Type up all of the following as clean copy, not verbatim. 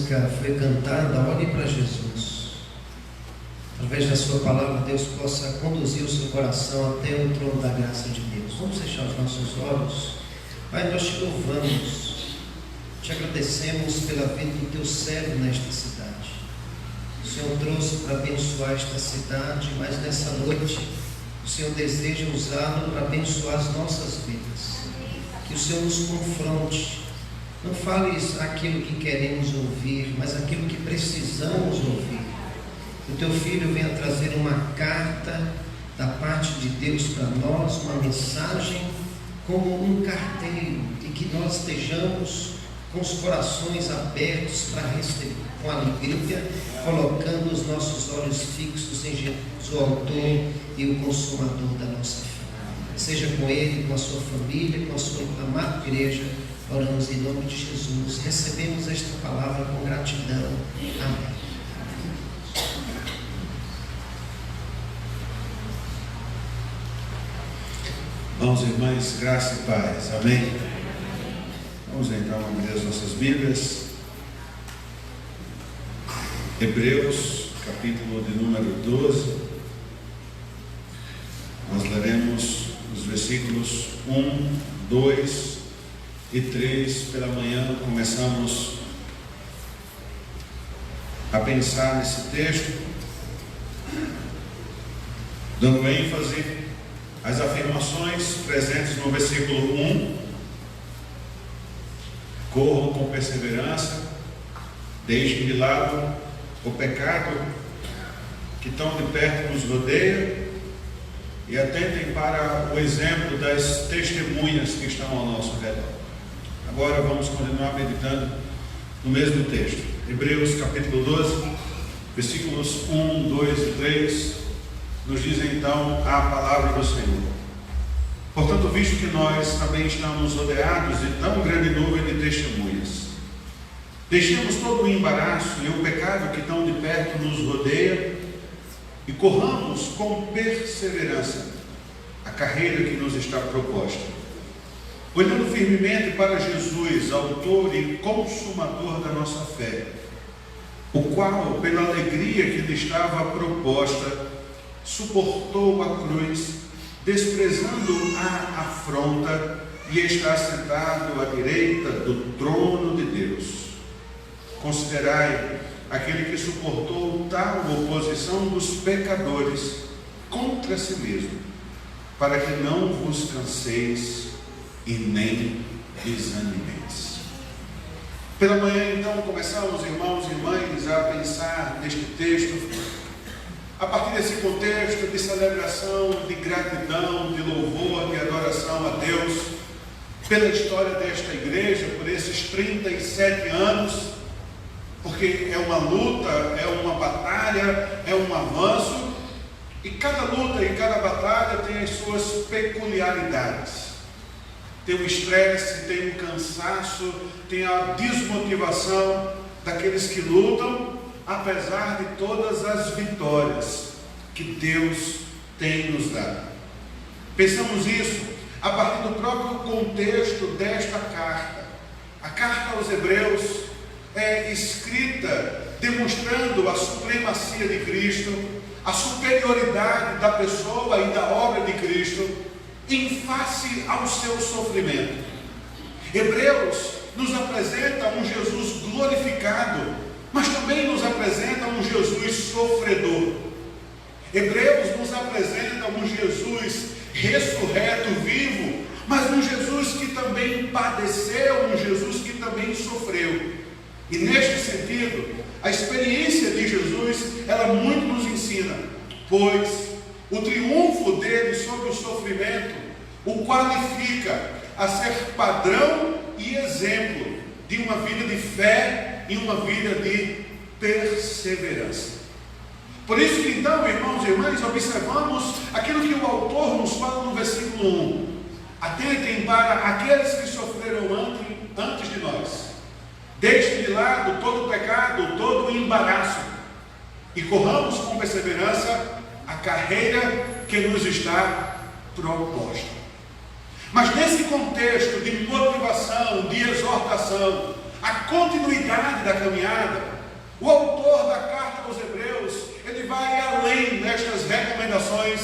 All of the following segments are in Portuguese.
música foi cantada, olhe para Jesus. Através da sua palavra, Deus possa conduzir o seu coração até o trono da graça de Deus. Vamos fechar os nossos olhos. Pai, nós te louvamos, te agradecemos pela vida do teu servo nesta cidade. O Senhor trouxe para abençoar esta cidade, mas nessa noite o Senhor deseja usá-lo para abençoar as nossas vidas. Que o Senhor nos confronte. Não fale aquilo que queremos ouvir, mas aquilo que precisamos ouvir. O teu filho venha trazer uma carta da parte de Deus para nós, uma mensagem como um carteiro, e que nós estejamos com os corações abertos para receber com alegria, colocando os nossos olhos fixos em Jesus, o autor e o consumador da nossa fé. Seja com ele, com a sua família, com a sua amada igreja. Oramos em nome de Jesus. Recebemos esta palavra com gratidão. Amém. Irmãos e irmãs, graça e paz. Amém? Vamos então abrir as nossas Bíblias. Hebreus, capítulo de número 12. Nós leremos os versículos 1, 2 e 3 pela manhã. Começamos a pensar nesse texto, dando ênfase às afirmações presentes no versículo 1: corram com perseverança, deixem de lado o pecado que tão de perto nos rodeia e atentem para o exemplo das testemunhas que estão ao nosso redor. Agora vamos continuar meditando no mesmo texto. Hebreus capítulo 12, versículos 1, 2 e 3 nos dizem então a palavra do Senhor. Portanto, visto que nós também estamos rodeados de tão grande nuvem de testemunhas, deixemos todo o embaraço e o pecado que tão de perto nos rodeia e corramos com perseverança a carreira que nos está proposta, olhando firmemente para Jesus, autor e consumador da nossa fé, o qual, pela alegria que lhe estava proposta, suportou a cruz, desprezando a afronta, e está sentado à direita do trono de Deus. Considerai aquele que suportou tal oposição dos pecadores contra si mesmo, para que não vos canseis e nem desanimeis. Pela manhã então começamos, irmãos e irmãs, a pensar neste texto, a partir desse contexto de celebração, de gratidão, de louvor, de adoração a Deus, pela história desta igreja, por esses 37 anos, porque é uma luta, é uma batalha, é um avanço, e cada luta e cada batalha tem as suas peculiaridades. Tem o estresse, tem o cansaço, tem a desmotivação daqueles que lutam, apesar de todas as vitórias que Deus tem nos dado. Pensamos isso a partir do próprio contexto desta carta. A carta aos Hebreus é escrita demonstrando a supremacia de Cristo, a superioridade da pessoa e da obra de Cristo em face ao seu sofrimento. Hebreus nos apresenta um Jesus glorificado, mas também nos apresenta um Jesus sofredor. Hebreus nos apresenta um Jesus ressurreto, vivo, mas um Jesus que também padeceu, um Jesus que também sofreu. E neste sentido, a experiência de Jesus, ela muito nos ensina, pois o triunfo dele sobre o sofrimento o qualifica a ser padrão e exemplo de uma vida de fé e uma vida de perseverança. Por isso que então, irmãos e irmãs, observamos aquilo que o autor nos fala no versículo 1. Atentem para aqueles que sofreram antes de nós. Deixem de lado todo o pecado, todo o embaraço, e corramos com perseverança a carreira que nos está proposta. Mas nesse contexto de motivação, de exortação, a continuidade da caminhada, o autor da carta aos Hebreus, ele vai além destas recomendações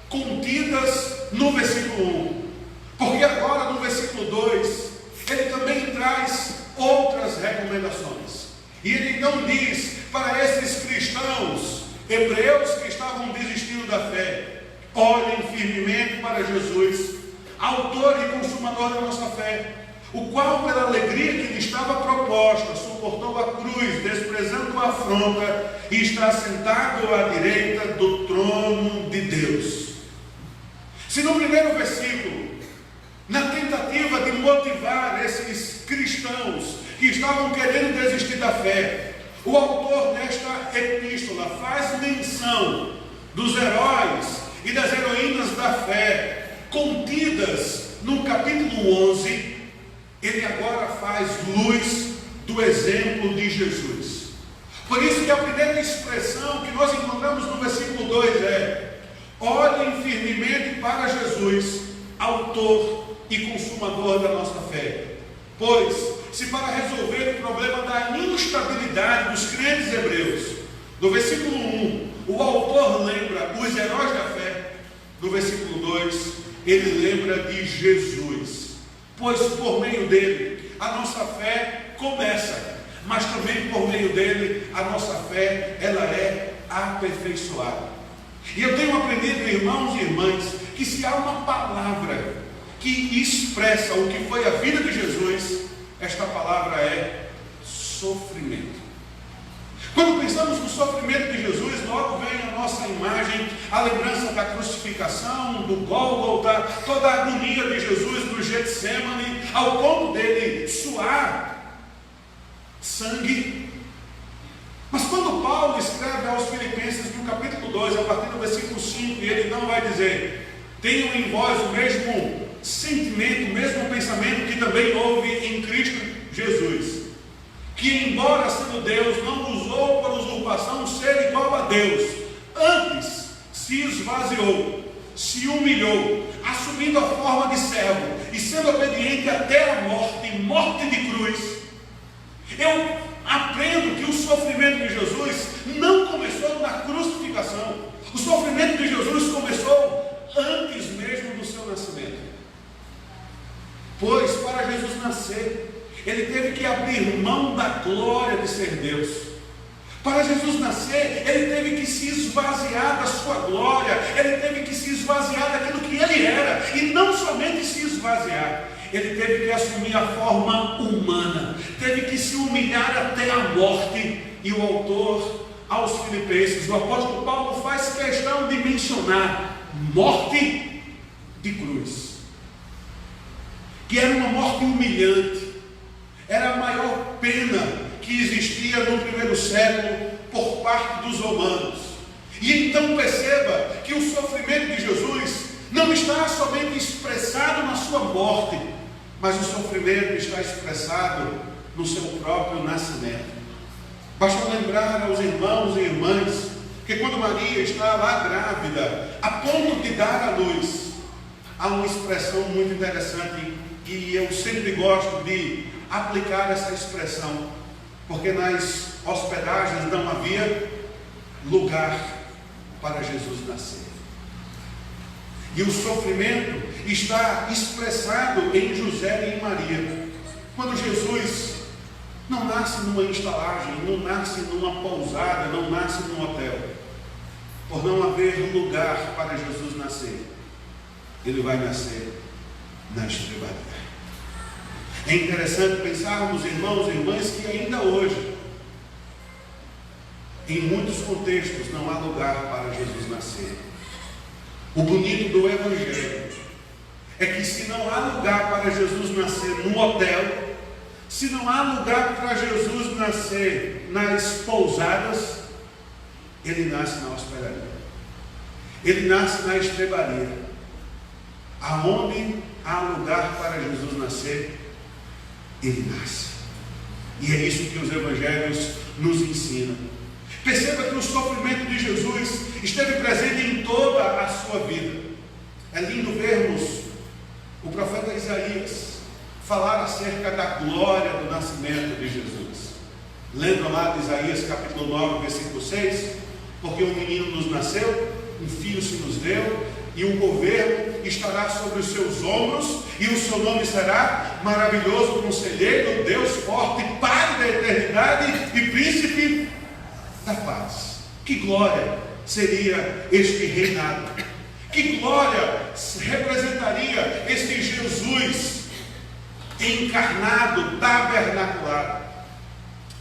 contidas no versículo 1. Porque agora no versículo 2, ele também traz outras recomendações. E ele então diz para esses cristãos, hebreus que estavam desistindo da fé: olhem firmemente para Jesus, autor e consumador da nossa fé, o qual, pela alegria que lhe estava proposta, suportou a cruz, desprezando a afronta, e está sentado à direita do trono de Deus. Se no primeiro versículo, na tentativa de motivar esses cristãos que estavam querendo desistir da fé, o autor desta epístola faz menção dos heróis e das heroínas da fé contidas no capítulo 11, ele agora faz luz do exemplo de Jesus. Por isso que a primeira expressão que nós encontramos no versículo 2 é: olhem firmemente para Jesus, autor e consumador da nossa fé. Pois, se para resolver o problema da instabilidade dos crentes hebreus, no versículo 1, o autor lembra os heróis da fé, no versículo 2, ele lembra de Jesus. Pois por meio dele a nossa fé começa, mas também por meio dele a nossa fé, ela é aperfeiçoada. E eu tenho aprendido, irmãos e irmãs, que se há uma palavra que expressa o que foi a vida de Jesus, esta palavra é sofrimento. Quando pensamos no sofrimento de Jesus, logo vem a nossa imagem, a lembrança da crucificação, do Gólgota, toda a agonia de Jesus no Getsemane, ao ponto dele suar sangue. Mas quando Paulo escreve aos Filipenses no capítulo 2, a partir do versículo 5, ele não vai dizer: tenham em vós o mesmo sentimento, o mesmo pensamento que também houve em Cristo Jesus, que embora sendo Deus, não usou para usurpação ser igual a Deus, antes se esvaziou, se humilhou, assumindo a forma de servo e sendo obediente até a morte, morte de cruz. Eu aprendo que o sofrimento de Jesus não começou na crucificação. O sofrimento de Jesus começou antes mesmo do seu nascimento. Pois para Jesus nascer, ele teve que abrir mão da glória de ser Deus. Para Jesus nascer, ele teve que se esvaziar da sua glória, ele teve que se esvaziar daquilo que ele era, e não somente se esvaziar, ele teve que assumir a forma humana, teve que se humilhar até a morte. E o autor aos Filipenses, o apóstolo Paulo, faz questão de mencionar morte de cruz, que era uma morte humilhante, era a maior pena que existia no primeiro século por parte dos romanos. E então perceba que o sofrimento de Jesus não está somente expressado na sua morte, mas o sofrimento está expressado no seu próprio nascimento. Basta lembrar aos irmãos e irmãs que quando Maria está lá grávida, a ponto de dar à luz, há uma expressão muito interessante e eu sempre gosto de aplicar essa expressão, porque nas hospedagens não havia lugar para Jesus nascer. E o sofrimento está expressado em José e em Maria. Quando Jesus não nasce numa estalagem, não nasce numa pousada, não nasce num hotel, por não haver lugar para Jesus nascer, ele vai nascer na estrebaria. É interessante pensarmos, irmãos e irmãs, que ainda hoje, em muitos contextos, não há lugar para Jesus nascer. O bonito do Evangelho é que se não há lugar para Jesus nascer num hotel, se não há lugar para Jesus nascer nas pousadas, ele nasce na hospedaria. Ele nasce na estrebaria. Aonde há lugar para Jesus nascer, ele nasce. E é isso que os evangelhos nos ensinam. Perceba que o sofrimento de Jesus esteve presente em toda a sua vida. É lindo vermos o profeta Isaías falar acerca da glória do nascimento de Jesus. Lembram lá de Isaías capítulo 9, versículo 6? Porque um menino nos nasceu, um filho se nos deu, e o governo estará sobre os seus ombros, e o seu nome será Maravilhoso Conselheiro, Deus Forte, Pai da Eternidade e Príncipe da Paz. Que glória seria este reinado! Que glória representaria este Jesus encarnado, tabernaculado!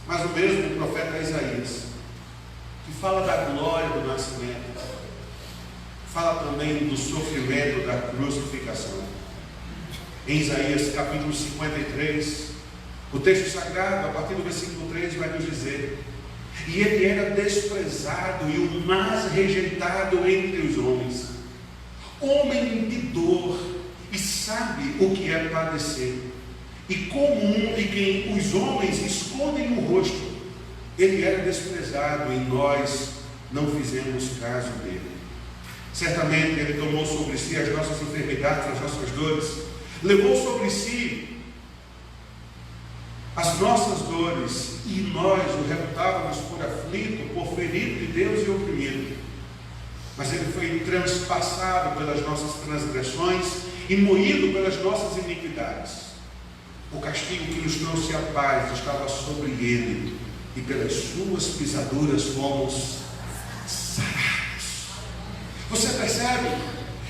Mas o mesmo profeta Isaías, que fala da glória do nascimento, fala também do sofrimento da crucificação. Em Isaías capítulo 53, o texto sagrado, a partir do versículo 3, vai nos dizer: e ele era desprezado e o mais rejeitado entre os homens, homem de dor, e sabe o que é padecer, e como um de quem os homens escondem o rosto. Ele era desprezado e nós não fizemos caso dele. Certamente ele tomou sobre si as nossas enfermidades, as nossas dores, levou sobre si as nossas dores, e nós o reputávamos por aflito, por ferido de Deus e oprimido. Mas ele foi transpassado pelas nossas transgressões e moído pelas nossas iniquidades. O castigo que nos trouxe a paz estava sobre ele, e pelas suas pisaduras fomos sarados. Você percebe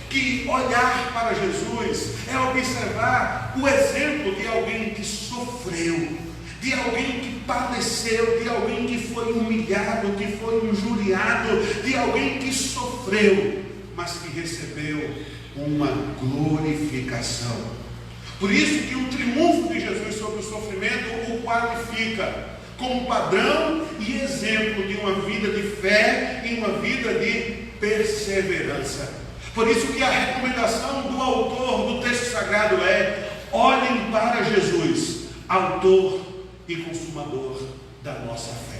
que olhar para Jesus é observar o exemplo de alguém que sofreu, de alguém que padeceu, de alguém que foi humilhado, que foi injuriado, de alguém que sofreu, mas que recebeu uma glorificação. Por isso que o triunfo de Jesus sobre o sofrimento o qualifica como padrão e exemplo de uma vida de fé e uma vida de perseverança. Por isso que a recomendação do autor do texto sagrado é: olhem para Jesus, autor e consumador da nossa fé.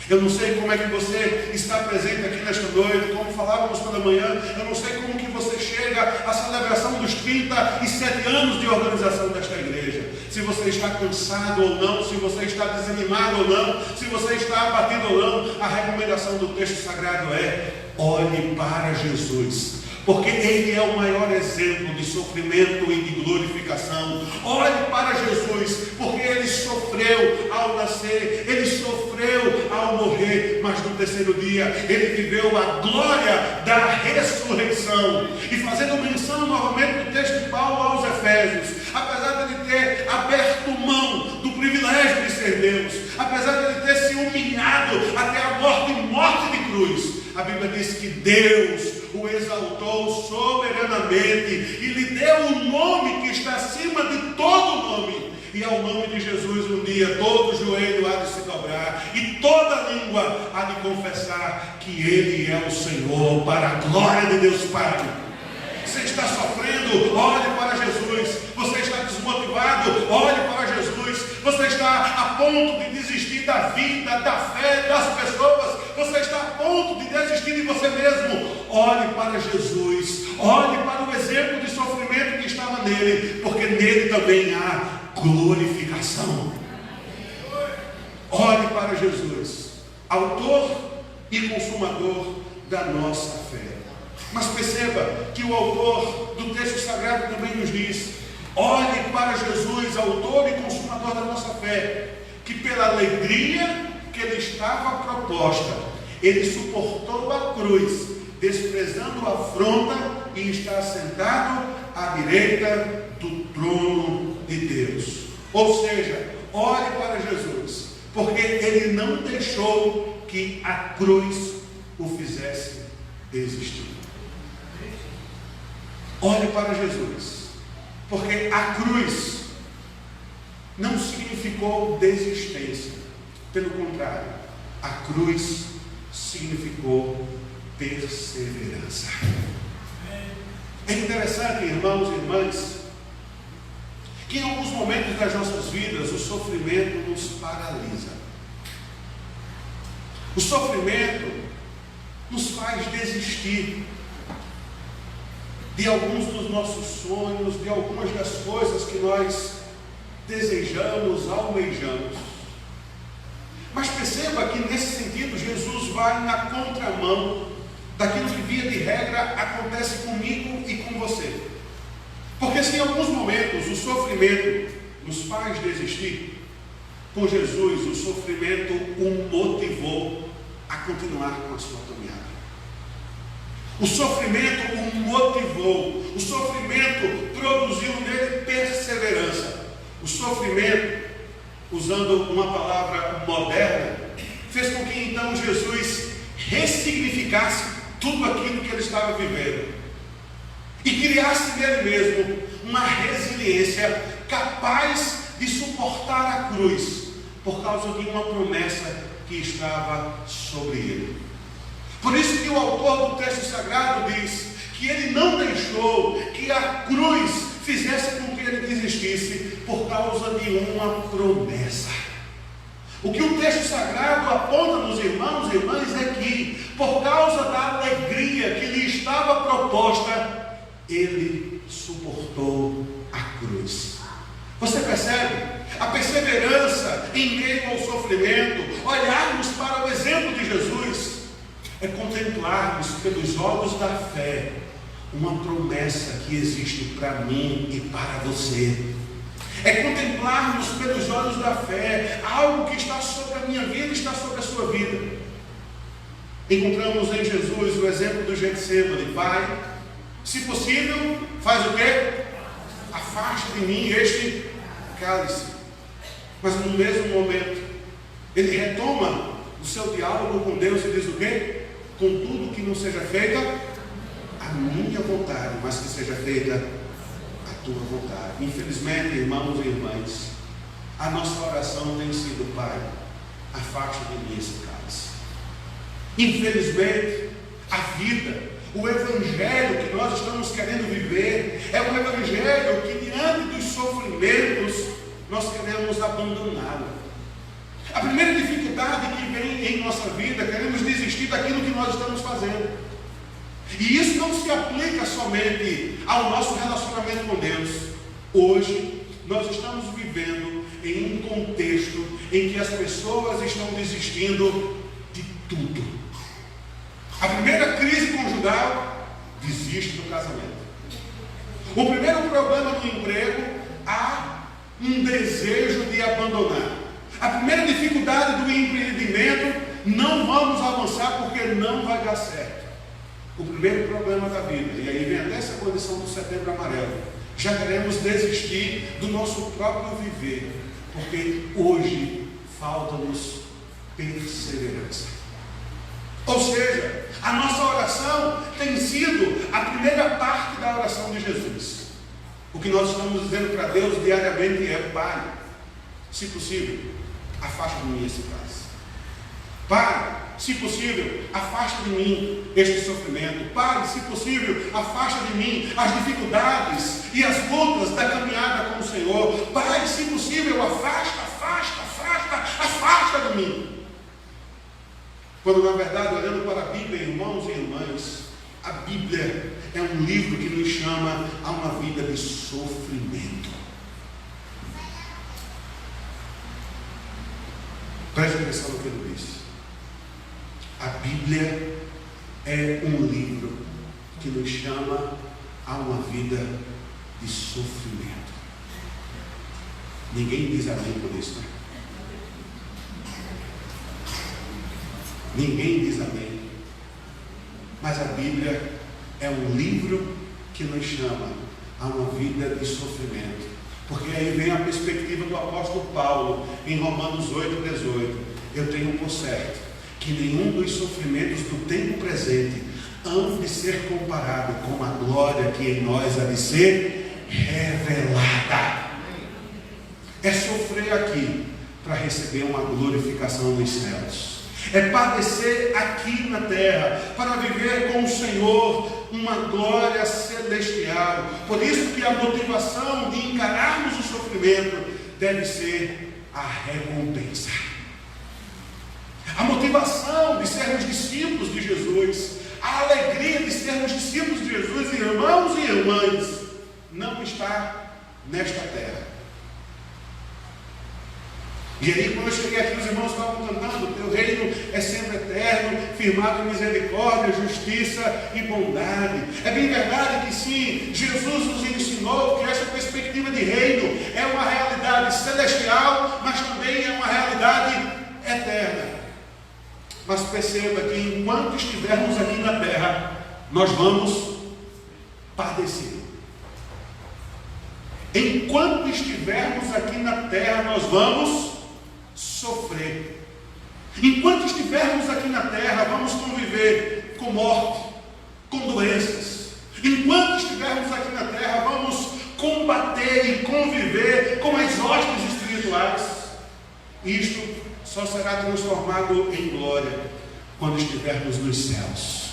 Eu não sei como é que você está presente aqui nesta noite, como falávamos pela manhã, eu não sei como que você chega à celebração dos 37 anos de organização desta igreja. Se você está cansado ou não, se você está desanimado ou não, se você está abatido ou não, a recomendação do texto sagrado é: olhe para Jesus, porque Ele é o maior exemplo de sofrimento e de glorificação. Olhe para Jesus, porque Ele sofreu ao nascer, Ele sofreu ao morrer, mas no terceiro dia Ele viveu a glória da ressurreição. E fazendo menção novamente do texto de Paulo aos Efésios, apesar de ele ter aberto mão do privilégio de ser Deus, apesar de ele ter se humilhado até a morte e morte de cruz, a Bíblia diz que Deus o exaltou soberanamente e lhe deu o nome que está acima de todo nome. E ao nome de Jesus um dia todo joelho há de se dobrar e toda língua há de confessar que Ele é o Senhor, para a glória de Deus Pai. Você está sofrendo? Olhe para Jesus. Você está desmotivado? Olhe para Jesus. Você está a ponto de desistir da vida, da fé, das pessoas. Você está a ponto de desistir de você mesmo. Olhe para Jesus. Olhe para o exemplo de sofrimento que estava nele, porque nele também há glorificação. Olhe para Jesus, autor e consumador da nossa fé. Mas perceba que o autor do texto sagrado também nos diz: olhe para Jesus, autor e consumador da nossa fé, que pela alegria que lhe estava proposta, ele suportou a cruz, desprezando a afronta, e está sentado à direita do trono de Deus. Ou seja, olhe para Jesus, porque ele não deixou que a cruz o fizesse desistir. Olhe para Jesus, porque a cruz não significou desistência. Pelo contrário, a cruz significou perseverança. É interessante, irmãos e irmãs, que em alguns momentos das nossas vidas o sofrimento nos paralisa. O sofrimento nos faz desistir de alguns dos nossos sonhos, de algumas das coisas que nós desejamos, almejamos. Mas perceba que nesse sentido Jesus vai na contramão daquilo que via de regra acontece comigo e com você. Porque se em alguns momentos o sofrimento nos faz desistir, com Jesus o sofrimento o motivou a continuar com a sua caminhada. O sofrimento o motivou, o sofrimento produziu nele perseverança. O sofrimento, usando uma palavra moderna, fez com que então Jesus ressignificasse tudo aquilo que ele estava vivendo e criasse nele mesmo uma resiliência capaz de suportar a cruz por causa de uma promessa que estava sobre ele. Por isso que o autor do texto sagrado diz que ele não deixou que a cruz fizesse com que ele desistisse por causa de uma promessa. O que o texto sagrado aponta nos irmãos e irmãs é que, por causa da alegria que lhe estava proposta, ele suportou a cruz. Você percebe? A perseverança em meio ao sofrimento, olharmos para o exemplo de Jesus, é contemplarmos pelos olhos da fé uma promessa que existe para mim e para você. É contemplarmos pelos olhos da fé algo que está sobre a minha vida e está sobre a sua vida. Encontramos em Jesus o exemplo do Getsêmani. Pai, se possível, faz o quê? Afaste de mim este cálice. Mas no mesmo momento, ele retoma o seu diálogo com Deus e diz o quê? Contudo que não seja feita a minha vontade, mas que seja feita a tua vontade. Infelizmente, irmãos e irmãs, a nossa oração tem sido: Pai, afaste de mim esse cálice. Infelizmente, a vida, o evangelho que nós estamos querendo viver, é um evangelho que, diante dos sofrimentos, nós queremos abandoná-lo. A primeira dificuldade que vem em nossa vida, queremos desistir daquilo que nós estamos fazendo. E isso não se aplica somente ao nosso relacionamento com Deus. Hoje, nós estamos vivendo em um contexto em que as pessoas estão desistindo de tudo. A primeira crise conjugal, desiste do casamento. O primeiro problema no emprego, há um desejo de abandonar. A primeira dificuldade do empreendimento, não vamos avançar porque não vai dar certo. O primeiro problema da vida, e aí vem até essa condição do Setembro Amarelo, já queremos desistir do nosso próprio viver, porque hoje falta-nos perseverança. Ou seja, a nossa oração tem sido a primeira parte da oração de Jesus. O que nós estamos dizendo para Deus diariamente é: Pai, se possível, afaste de mim esse cálice. Pai, se possível, afaste de mim este sofrimento. Pai, se possível, afaste de mim as dificuldades e as lutas da caminhada com o Senhor. Pai, se possível, afasta de mim. Quando na verdade, olhando para a Bíblia, irmãos e irmãs, a Bíblia é um livro que nos chama a uma vida de sofrimento. Preste atenção no que ele disse. A Bíblia é um livro que nos chama a uma vida de sofrimento. Ninguém diz amém por isso, né? Ninguém diz amém. Mas a Bíblia é um livro que nos chama a uma vida de sofrimento. Porque aí vem a perspectiva do apóstolo Paulo em Romanos 8,18. Eu tenho por certo que nenhum dos sofrimentos do tempo presente hão de ser comparado com a glória que em nós há de ser revelada. É sofrer aqui para receber uma glorificação nos céus. É padecer aqui na terra para viver com o Senhor uma glória celestial. Por isso que a motivação de encararmos o sofrimento deve ser a recompensa. A motivação de sermos discípulos de Jesus, a alegria de sermos discípulos de Jesus, irmãos e irmãs, não está nesta terra. E aí, quando eu cheguei aqui, os irmãos estavam cantando: teu reino é sempre eterno, firmado em misericórdia, justiça e bondade. É bem verdade que sim, Jesus nos ensinou que essa perspectiva de reino é uma realidade celestial, mas também é uma realidade eterna. Mas perceba que enquanto estivermos aqui na terra, nós vamos padecer. Enquanto estivermos aqui na terra, nós vamos sofrer. Enquanto estivermos aqui na terra, vamos conviver com morte, com doenças. Enquanto estivermos aqui na terra, vamos combater e conviver com as hostes espirituais. Isto só será transformado em glória quando estivermos nos céus.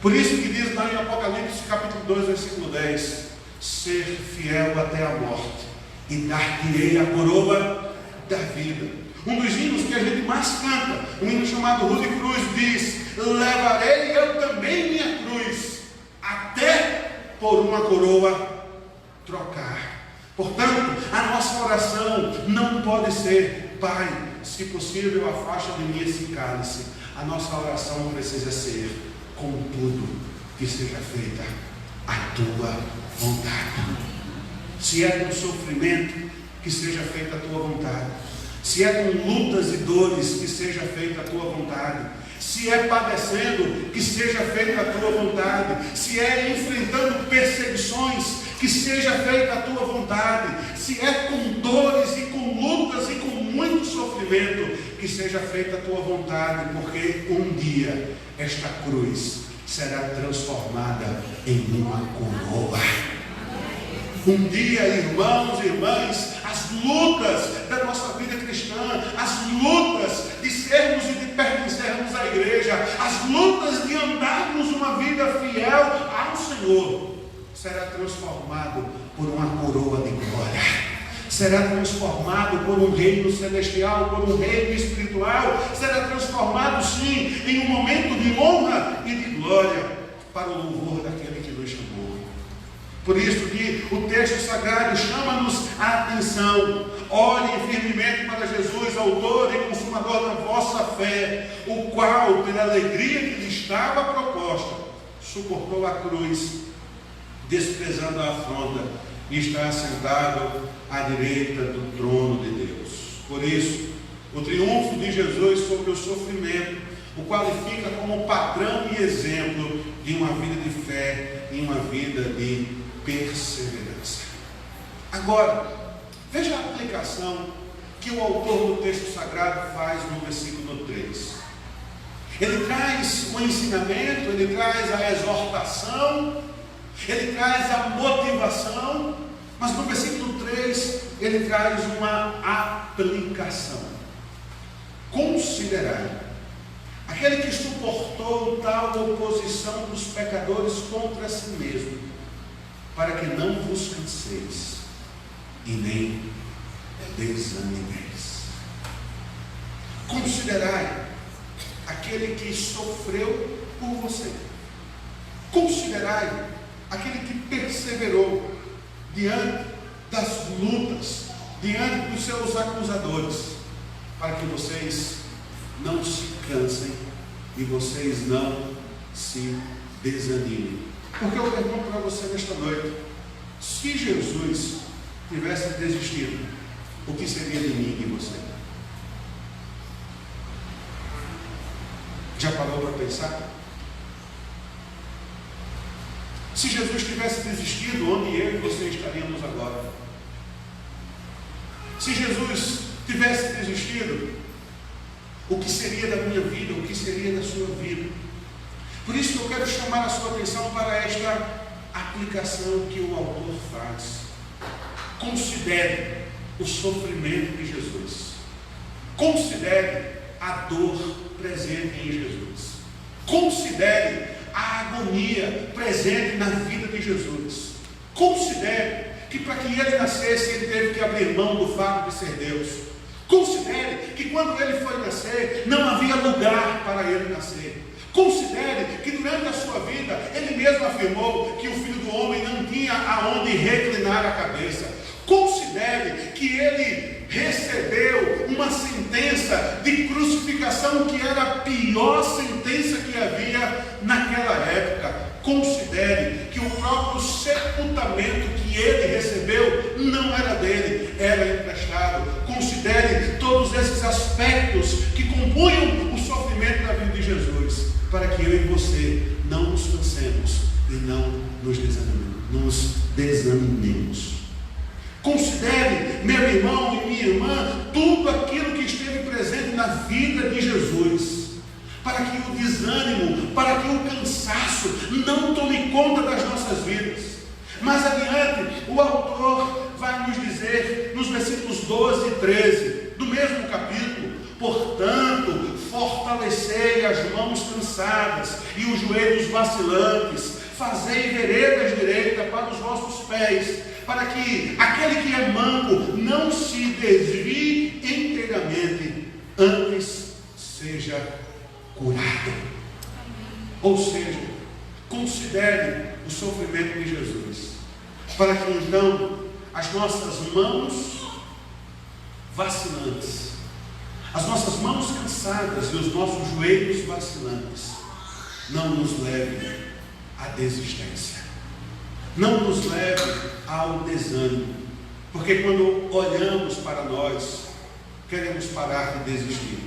Por isso que diz lá em Apocalipse capítulo 2, versículo 10: ser fiel até a morte, e dar-te-ei a coroa da vida. Um dos hinos que a gente mais canta, um hino chamado Rude Cruz, diz: levarei eu também minha cruz, até por uma coroa trocar. Portanto, a nossa oração não pode ser: Pai, se possível, afasta de mim esse cálice. A nossa oração precisa ser: contudo, que seja feita a tua vontade. Se é com sofrimento, que seja feita a tua vontade. Se é com lutas e dores, que seja feita a tua vontade. Se é padecendo, que seja feita a tua vontade. Se é enfrentando perseguições, que seja feita a tua vontade. Se é com dores e com lutas e com muito sofrimento, que seja feita a tua vontade, porque um dia esta cruz será transformada em uma coroa. Um dia, irmãos e irmãs, as lutas da nossa vida cristã, as lutas de sermos e de pertencermos à igreja, as lutas de andarmos uma vida fiel ao Senhor, será transformado por uma coroa de glória. Será transformado por um reino celestial, por um reino espiritual. Será transformado, sim, em um momento de honra e de glória para o louvor daquele que nos chamou. Por isso que o texto sagrado chama-nos a atenção: olhem firmemente para Jesus, autor e consumador da vossa fé, o qual, pela alegria que lhe estava proposta, suportou a cruz, desprezando a afronta, e está assentado à direita do trono de Deus. Por isso, o triunfo de Jesus sobre o sofrimento o qualifica como padrão e exemplo de uma vida de fé e uma vida de perseverança. Agora, veja a aplicação que o autor do texto sagrado faz no versículo 3. Ele traz o ensinamento, ele traz a exortação, ele traz a motivação, mas no versículo 3 ele traz uma aplicação. Considerai aquele que suportou tal oposição dos pecadores contra si mesmo, para que não vos canseis e nem desanimeis. Considerai aquele que sofreu por você. Considerai aquele que perseverou diante das lutas, diante dos seus acusadores, para que vocês não se cansem e vocês não se desanimem. Porque eu pergunto para você nesta noite: se Jesus tivesse desistido, o que seria de mim e de você? Já parou para pensar? Se Jesus tivesse desistido, onde eu e você estaríamos agora? Se Jesus tivesse desistido, o que seria da minha vida? O que seria da sua vida? Por isso que eu quero chamar a sua atenção para esta aplicação que o autor faz. Considere o sofrimento de Jesus. Considere a dor presente em Jesus. Considere a agonia presente na vida de Jesus. Considere que para que ele nascesse, ele teve que abrir mão do fato de ser Deus. Considere que quando ele foi nascer, não havia lugar para ele nascer. Considere que durante a sua vida, ele mesmo afirmou que o Filho do Homem não tinha aonde reclinar a cabeça. Considere que ele recebeu uma sentença de crucificação que era a pior sentença que havia naquela época. Considere que o próprio sepultamento que ele recebeu não era dele, era emprestado. Considere todos esses aspectos que compunham o sofrimento da vida de Jesus, para que eu e você não nos cansemos e não nos desanimemos. Considere, meu irmão e minha irmã, tudo aquilo que esteve presente na vida de Jesus, para que o desânimo, para que o cansaço não tome conta das nossas vidas. Mais adiante, o autor vai nos dizer, nos versículos 12 e 13, do mesmo capítulo: portanto, fortalecei as mãos cansadas e os joelhos vacilantes, fazei veredas direitas para os vossos pés, para que aquele que é manco não se desvie inteiramente, antes seja curado. Ou seja, considere o sofrimento de Jesus, para que então as nossas mãos vacilantes, as nossas mãos cansadas e os nossos joelhos vacilantes não nos levem à desistência, não nos levem ao desânimo, porque quando olhamos para nós, queremos parar de desistir.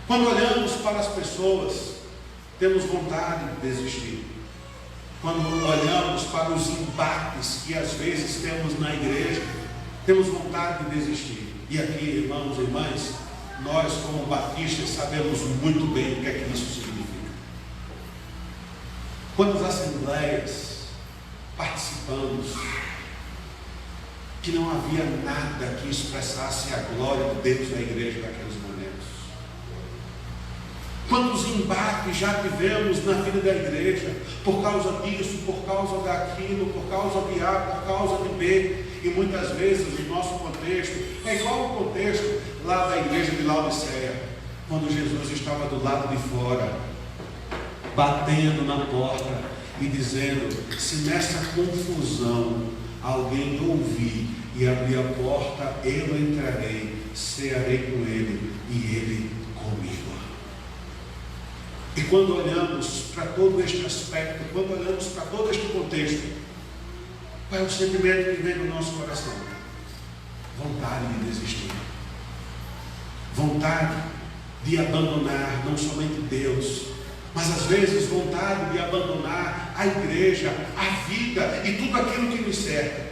Quando olhamos para as pessoas, temos vontade de desistir. Quando olhamos para os embates que às vezes temos na igreja, temos vontade de desistir. E aqui, irmãos e irmãs, nós como batistas sabemos muito bem o que é que isso significa. Quantas assembleias participamos que não havia nada que expressasse a glória de Deus na igreja naqueles momentos? Quantos embates já tivemos na vida da igreja, por causa disso, por causa daquilo, por causa de A, por causa de B, e muitas vezes o nosso contexto é igual ao contexto lá da igreja de Laodiceia, quando Jesus estava do lado de fora, batendo na porta e dizendo: se nessa confusão alguém ouvir e abrir a porta, eu entrarei, cearei com ele e ele comigo. E quando olhamos para todo este aspecto, quando olhamos para todo este contexto, qual é o sentimento que vem no nosso coração? Vontade de desistir, vontade de abandonar não somente Deus, mas às vezes vontade de abandonar a igreja, a vida e tudo aquilo que nos cerca.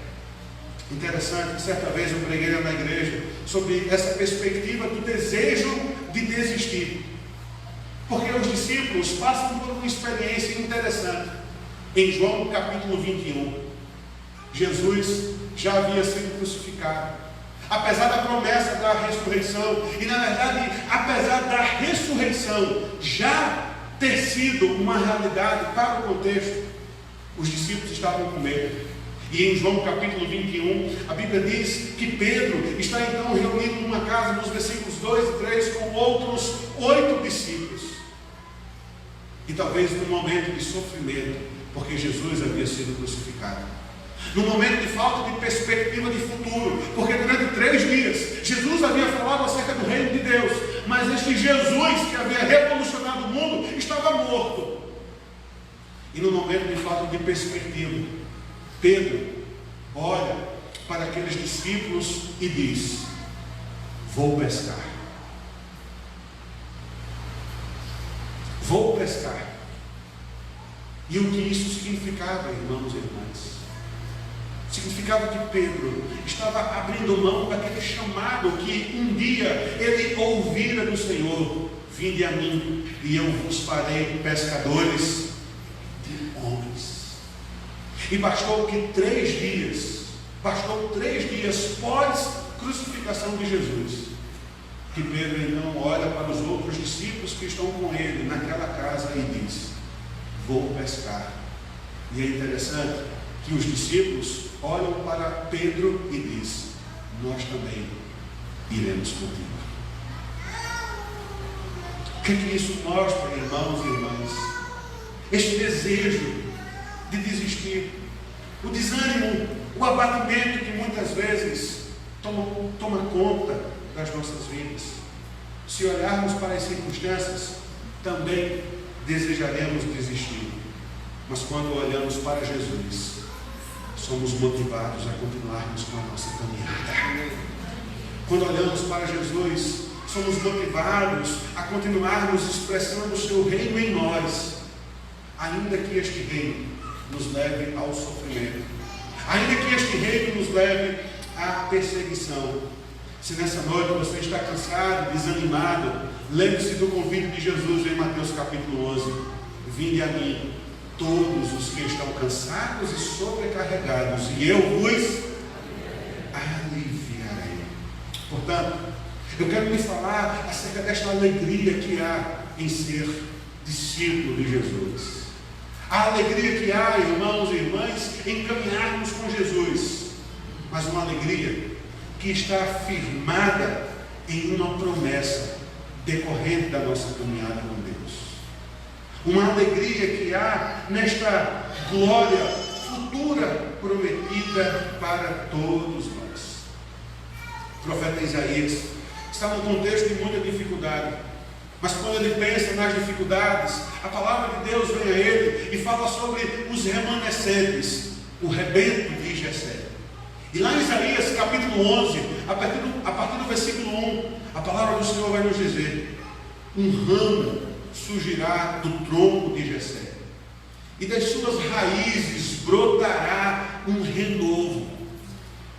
Interessante que certa vez eu preguei na igreja sobre essa perspectiva do desejo de desistir, porque os discípulos passam por uma experiência interessante. Em João capítulo 21, Jesus já havia sido crucificado, apesar da promessa da ressurreição, e na verdade, apesar da ressurreição já ter sido uma realidade para o contexto, os discípulos estavam com medo. E em João capítulo 21, a Bíblia diz que Pedro está então reunido numa casa, nos versículos 2 e 3, com outros 8 discípulos. E talvez num momento de sofrimento, porque Jesus havia sido crucificado, num momento de falta de perspectiva de futuro, porque durante 3 dias Jesus havia falado acerca do reino de Deus, mas este Jesus que havia revolucionado o mundo estava morto. E no momento de falta de perspectiva, Pedro olha para aqueles discípulos e diz: vou pescar. Vou pescar. E o que isso significava, irmãos e irmãs? Significava que Pedro estava abrindo mão daquele chamado que um dia ele ouvira do Senhor: vinde a mim e eu vos farei pescadores de homens. E bastou 3 dias pós crucificação de Jesus, que Pedro então olha para os outros discípulos que estão com ele naquela casa e diz: vou pescar. E é interessante que os discípulos olham para Pedro e diz: nós também iremos contigo. O que isso mostra, irmãos e irmãs? Este desejo de desistir, o desânimo, o abatimento que muitas vezes toma conta das nossas vidas. Se olharmos para as circunstâncias, também desejaremos desistir. Mas quando olhamos para Jesus, somos motivados a continuarmos com a nossa caminhada. Quando olhamos para Jesus, somos motivados a continuarmos expressando o seu reino em nós, ainda que este reino nos leve ao sofrimento, ainda que este reino nos leve à perseguição. Se nessa noite você está cansado, desanimado, lembre-se do convite de Jesus em Mateus capítulo 11: vinde a mim todos os que estão cansados e sobrecarregados, e eu vos aliviarei. Portanto, eu quero lhe falar acerca desta alegria que há em ser discípulo de Jesus. A alegria que há, irmãos e irmãs, em caminharmos com Jesus, mas uma alegria que está firmada em uma promessa decorrente da nossa caminhada com Deus. Uma alegria que há nesta glória futura prometida para todos nós. O profeta Isaías está num contexto de muita dificuldade, mas quando ele pensa nas dificuldades, a palavra de Deus vem a ele e fala sobre os remanescentes, o rebento de Jessé. E lá em Isaías capítulo 11, a partir do versículo 1, a palavra do Senhor vai nos dizer: um ramo surgirá do tronco de Jessé, e das suas raízes brotará um renovo.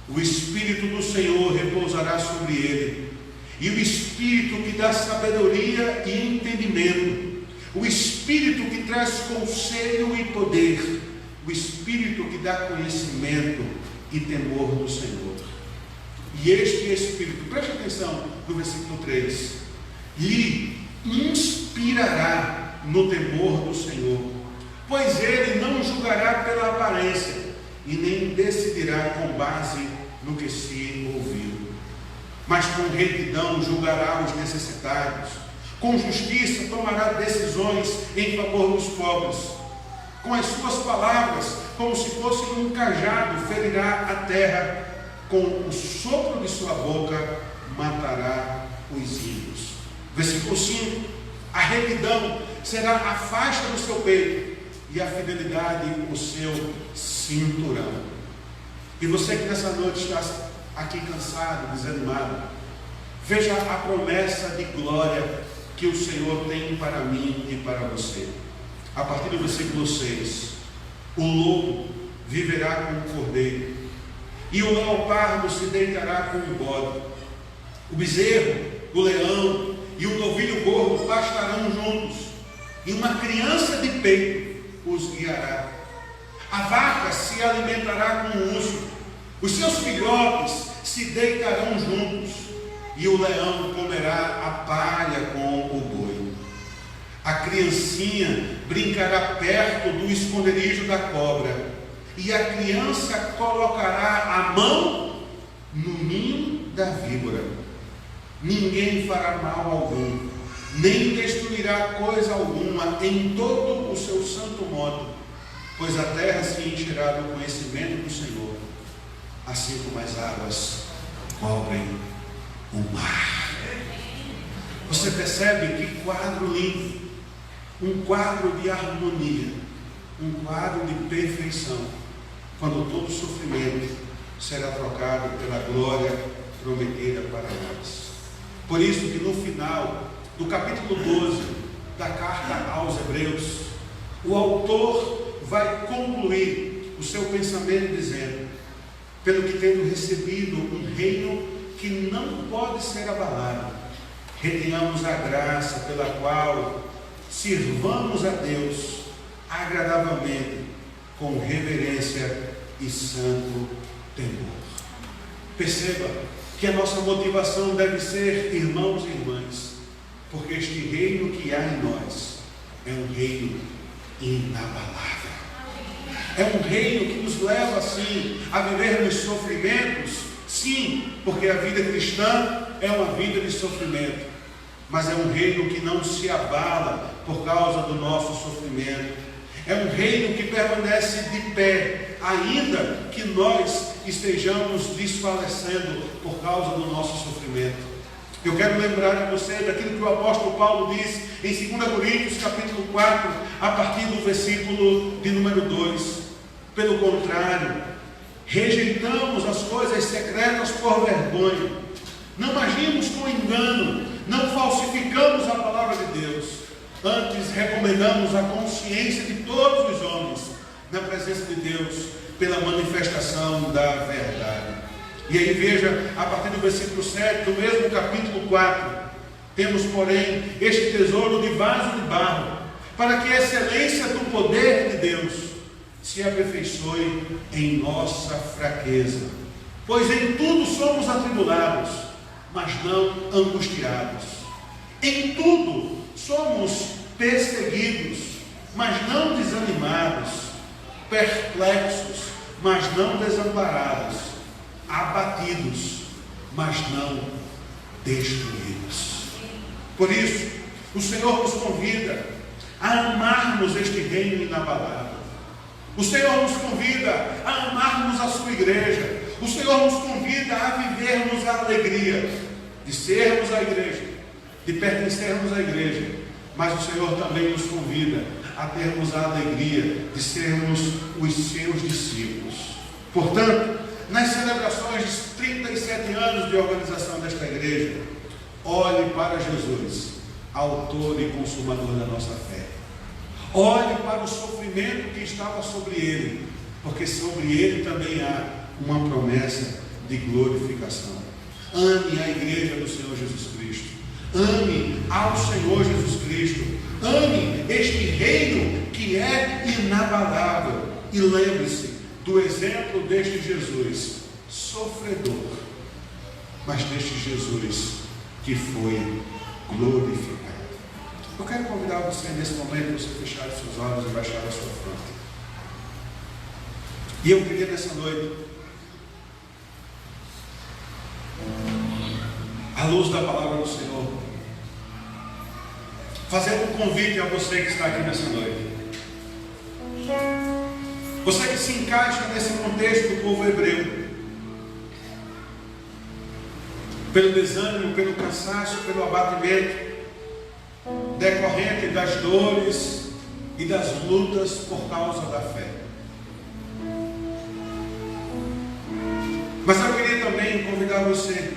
O Espírito do Senhor repousará sobre ele, e o Espírito que dá sabedoria e entendimento, o Espírito que traz conselho e poder, o Espírito que dá conhecimento e temor do Senhor. E este Espírito, preste atenção no versículo 3, lhe inspirará no temor do Senhor, pois ele não julgará pela aparência e nem decidirá com base no que se ouviu, mas com retidão julgará os necessitados, com justiça tomará decisões em favor dos pobres, com as suas palavras, como se fosse um cajado, ferirá a terra, com o sopro de sua boca matará os ímpios. Versículo 5: a retidão será a faixa do seu peito, e a fidelidade o seu cinturão. E você que nessa noite está aqui cansado, desanimado, veja a promessa de glória que o Senhor tem para mim e para você. A partir do versículo 6: o lobo viverá com o cordeiro, e o leopardo se deitará com o bode. O bezerro, o leão e o novilho gordo pastarão juntos, e uma criança de peito os guiará. A vaca se alimentará com o urso, os seus filhotes se deitarão juntos, e o leão comerá a palha com o boi. A criancinha brincará perto do esconderijo da cobra, e a criança colocará a mão no ninho da víbora. Ninguém fará mal algum, nem destruirá coisa alguma em todo o seu santo modo, pois a terra se encherá do conhecimento do Senhor, assim como as águas cobrem o mar. Você percebe que quadro lindo, um quadro de harmonia, um quadro de perfeição, quando todo sofrimento será trocado pela glória prometida para nós. Por isso que no final do capítulo 12 da carta aos Hebreus, o autor vai concluir o seu pensamento dizendo: pelo que tendo recebido um reino que não pode ser abalado, retenhamos a graça pela qual sirvamos a Deus agradavelmente, com reverência e santo temor. Perceba que a nossa motivação deve ser, irmãos e irmãs, porque este reino que há em nós é um reino inabalável. É um reino que nos leva, assim, a viver nos sofrimentos, sim, porque a vida cristã é uma vida de sofrimento, mas é um reino que não se abala por causa do nosso sofrimento. É um reino que permanece de pé, ainda que nós estejamos desfalecendo por causa do nosso sofrimento. Eu quero lembrar a você daquilo que o apóstolo Paulo diz em 2 Coríntios capítulo 4, a partir do versículo de número 2. Pelo contrário, rejeitamos as coisas secretas por vergonha, não agimos com engano, não falsificamos a palavra de Deus, antes recomendamos a consciência de todos os homens na presença de Deus pela manifestação da verdade. E aí veja, a partir do versículo 7 do mesmo capítulo 4, temos porém este tesouro de vaso de barro, para que a excelência do poder de Deus se aperfeiçoe em nossa fraqueza. Pois em tudo somos atribulados, mas não angustiados. Em tudo somos perseguidos, mas não desanimados. Perplexos, mas não desamparados. Abatidos, mas não destruídos. Por isso, o Senhor nos convida a amarmos este reino inabalável. O Senhor nos convida a amarmos a sua igreja. O Senhor nos convida a vivermos a alegria de sermos a igreja, de pertencermos à igreja. Mas o Senhor também nos convida a termos a alegria de sermos os seus discípulos. Portanto, nas celebrações de 37 anos de organização desta igreja, olhe para Jesus, autor e consumador da nossa fé. Olhe para o sofrimento que estava sobre ele, porque sobre ele também há uma promessa de glorificação. Ame a igreja do Senhor Jesus Cristo. Ame ao Senhor Jesus Cristo. Ame este reino que é inabalável. E lembre-se do exemplo deste Jesus sofredor, mas deste Jesus que foi glorificado. Eu quero convidar você nesse momento, você fechar os seus olhos e baixar a sua fronte. E eu queria nessa noite, à luz da palavra do Senhor, fazer um convite a você que está aqui nessa noite. Você que se encaixa nesse contexto do povo hebreu, pelo desânimo, pelo cansaço, pelo abatimento decorrente das dores e das lutas por causa da fé. Mas eu queria também convidar você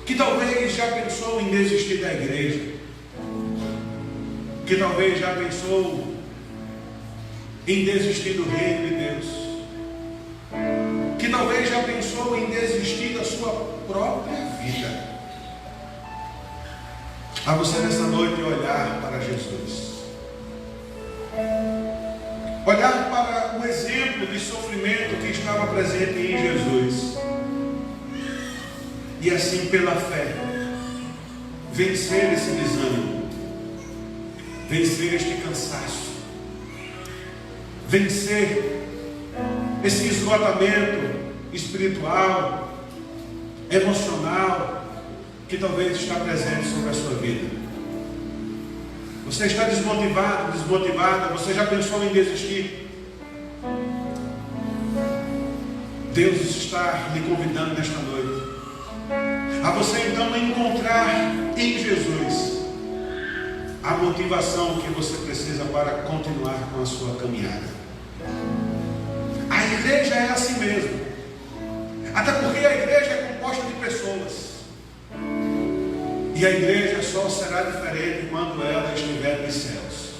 que talvez já pensou em desistir da igreja, que talvez já pensou em desistir do reino de Deus, que talvez já pensou em desistir da sua própria vida. A você nessa noite olhar para Jesus, olhar para o exemplo de sofrimento que estava presente em Jesus, e assim pela fé vencer esse desânimo, vencer este cansaço, vencer esse esgotamento espiritual, emocional, que talvez está presente sobre a sua vida. Você está desmotivado, desmotivada, você já pensou em desistir? Deus está lhe convidando nesta noite a você então encontrar em Jesus a motivação que você precisa para continuar com a sua caminhada. A igreja é assim mesmo, até porque a igreja é composta de pessoas, e a igreja só será diferente quando ela estiver nos céus.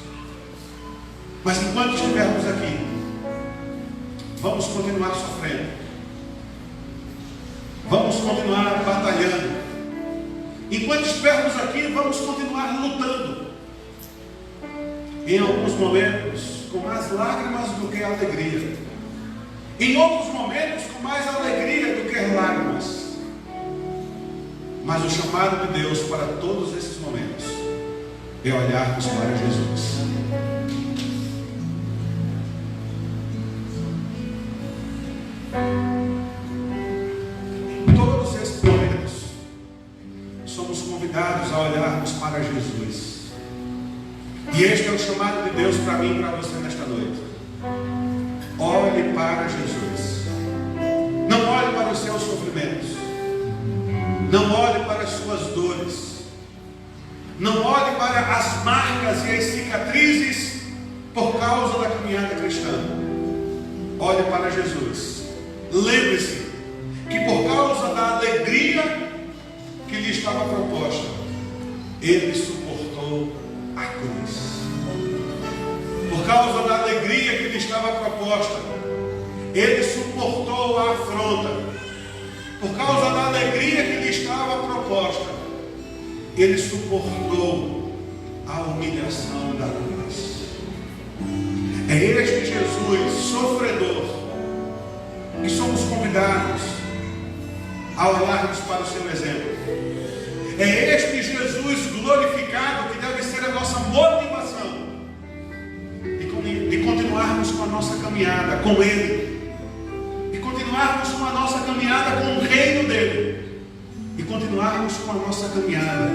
Mas enquanto estivermos aqui, vamos continuar sofrendo, vamos continuar batalhando. Enquanto estivermos aqui, vamos continuar lutando. Em alguns momentos, com mais lágrimas do que alegria. Em outros momentos, com mais alegria do que lágrimas. Mas o chamado de Deus para todos esses momentos é olharmos para Jesus. Todos esses momentos somos convidados a olharmos para Jesus. E este é o chamado de Deus para mim e para você nesta noite. Olhe para Jesus. para os seus sofrimentos. Não olhe para as suas dores. Não olhe para as marcas e as cicatrizes por causa da caminhada cristã. Olhe para Jesus. Lembre-se que por causa da alegria que lhe estava proposta, ele suportou a cruz. Por causa da alegria que lhe estava proposta, ele suportou a afronta. Por causa da alegria que lhe estava proposta, ele suportou a humilhação da cruz. É este Jesus sofredor que somos convidados a olharmos para o seu exemplo. É este Jesus glorificado que deve ser a nossa motivação de continuarmos com a nossa caminhada com Ele, de continuarmos com a nossa caminhada com o reino dEle, e continuarmos com a nossa caminhada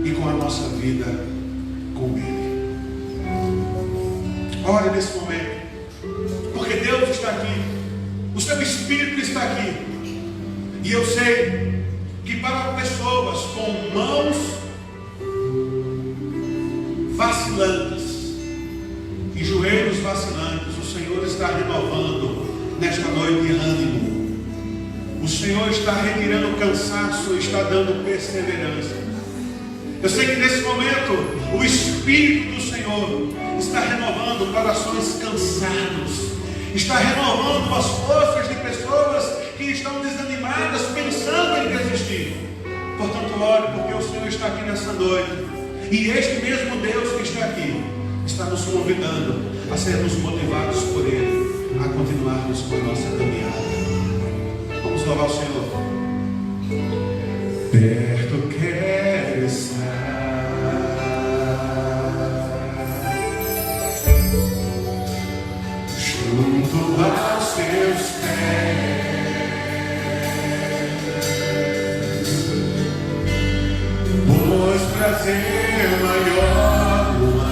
e com a nossa vida com Ele. Ore nesse momento, porque Deus está aqui, o seu Espírito está aqui, e eu sei que para pessoas com mãos vacilantes e joelhos vacilantes, o Senhor está renovando nesta noite ânimo. O Senhor está retirando cansaço, está dando perseverança. Eu sei que nesse momento o Espírito do Senhor está renovando corações cansados, está renovando as forças de pessoas que estão desanimadas, pensando em desistir. Portanto, ore, porque o Senhor está aqui nessa noite, e este mesmo Deus que está aqui está nos convidando a sermos motivados por Ele, a continuarmos com a nossa caminhada. Vamos louvar o Senhor. Perto quero estar, junto aos teus pés, pois prazer maior não há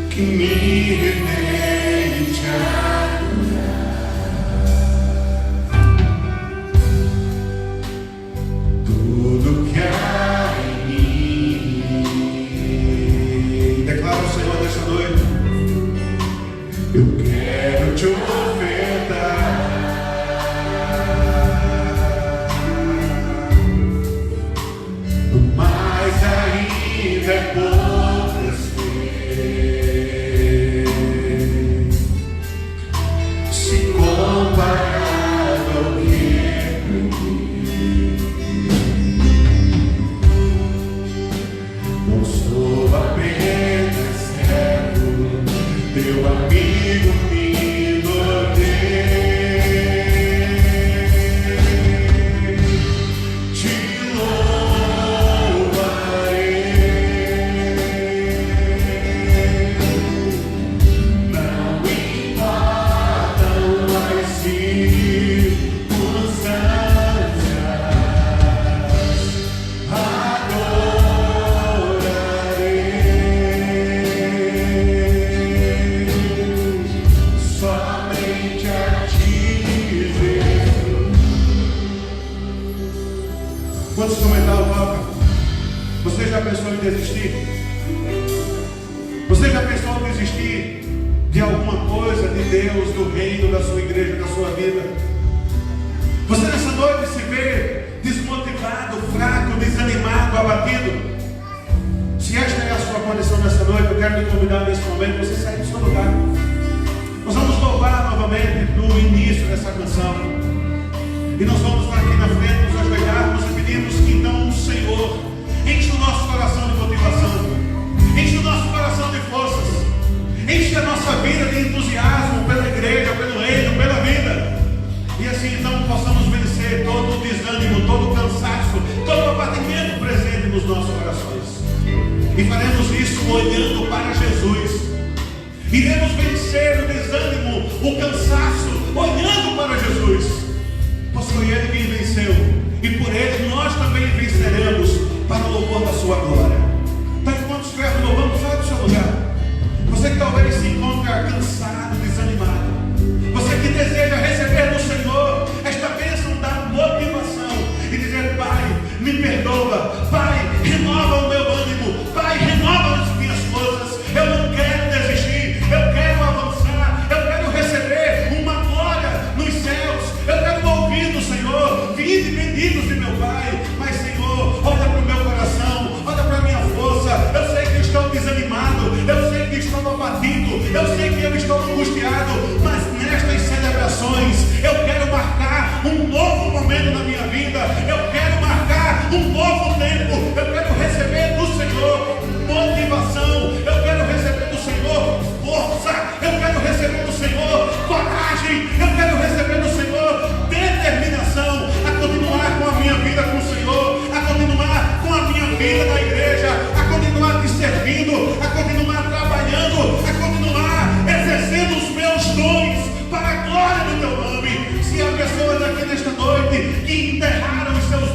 que me remeite a tudo que há em mim. Declara o Senhor nesta noite: eu quero te ofertar mais ainda é poucas vezes, se comparado ao que aprendi. Não sou apenas servo, teu amigo, me tornei. Quando o instrumental toca, você já pensou em desistir? Você já pensou em desistir de alguma coisa, de Deus, do reino, da sua igreja, da sua vida? Você nessa noite se vê desmotivado, fraco, desanimado, abatido? Se esta é a sua condição nessa noite, eu quero te convidar nesse momento, você sair do seu lugar. Nós vamos louvar novamente no início dessa canção, e nós vamos aqui na frente nos ajoelharmos e pedirmos que então o Senhor enche o nosso coração de motivação, enche o nosso coração de forças, enche a nossa vida de entusiasmo pela igreja, pelo reino, pela vida, e assim então possamos vencer todo o desânimo, todo o cansaço, todo o abatimento presente nos nossos corações, e faremos isso olhando para Jesus. Iremos vencer o desânimo, o cansaço, olhando para Jesus, pois foi Ele quem venceu, e por Ele nós também venceremos para o louvor da sua glória. Então, enquanto estiver louvando, sai do seu lugar. Você que talvez se encontre cansado, desanimado, gerações. Eu quero marcar um novo momento na minha vida. Eu quero marcar um novo tempo. Eu quero receber do Senhor motivação. Eu quero receber do Senhor força. Eu quero receber do Senhor coragem. Eu quero receber do Senhor determinação a continuar com a minha vida com o Senhor, a continuar com a minha vida na igreja, a continuar te servindo, a continuar trabalhando, a continuar exercendo os meus dons para a glória do teu nome. Se há pessoas aqui nesta noite que enterraram os seus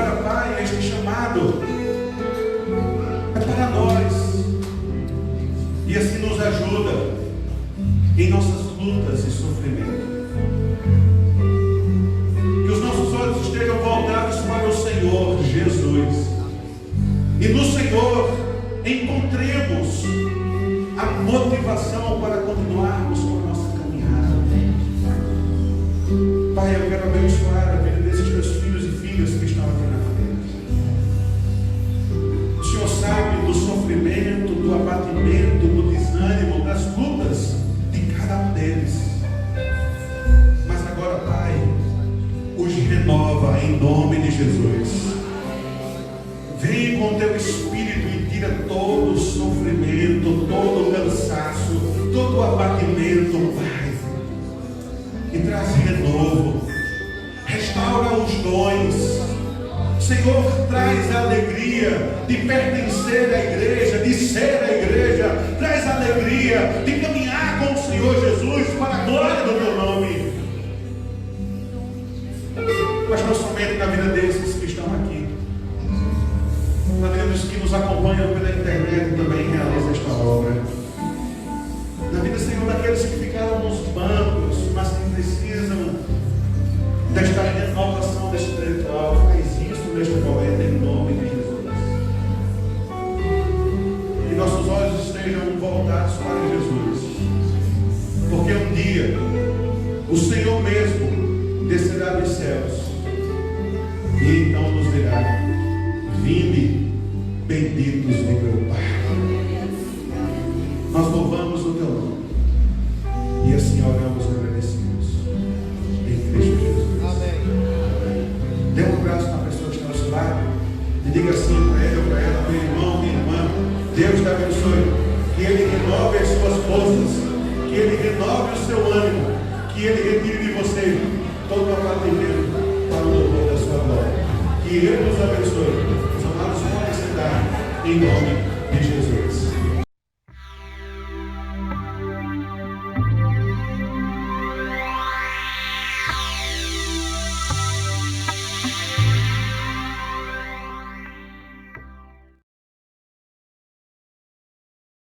agora, Pai, este chamado é para nós. E assim nos ajuda em nossas lutas e sofrimento. Que os nossos olhos estejam voltados para o Senhor Jesus. E no Senhor encontremos a motivação para continuarmos com a nossa caminhada. Pai, eu quero abençoar a vida desses teus filhos e filhas que estão aqui na frente. O Senhor sabe do sofrimento, do abatimento, do desânimo, das lutas de cada um deles. Mas agora, Pai, os renova em nome de Jesus. Vem com teu Espírito e tira todo o sofrimento, todo o cansaço, todo o abatimento, Pai. E traz renovo, restaura os dons. Senhor, traz a alegria de pertencer à igreja, de ser a igreja. Traz a alegria de caminhar com o Senhor Jesus para a glória do teu nome. Mas não somente na vida desses que estão aqui, na vida dos que nos acompanham pela internet também realiza esta obra. Na vida, Senhor, daqueles que ficaram nos bancos, mas que precisam desta renovação espiritual. Faz isso neste momento em nome de Jesus. Que nossos olhos estejam voltados para Jesus. Porque um dia o Senhor mesmo descerá dos céus e então nos dirá: vinde, benditos de meu Pai. Nós louvamos o teu nome e assim oramos agradecidos em Cristo Jesus. Amém. Dê um abraço na pessoa que está ao seu lado e diga assim para ele ou para ela: meu irmão, minha irmã, Deus te abençoe, que Ele renove as suas forças, que Ele renove o seu ânimo, que Ele retire de você todo o abatimento para o louvor da sua glória. Que Ele nos abençoe. Os amados podem sentar em nome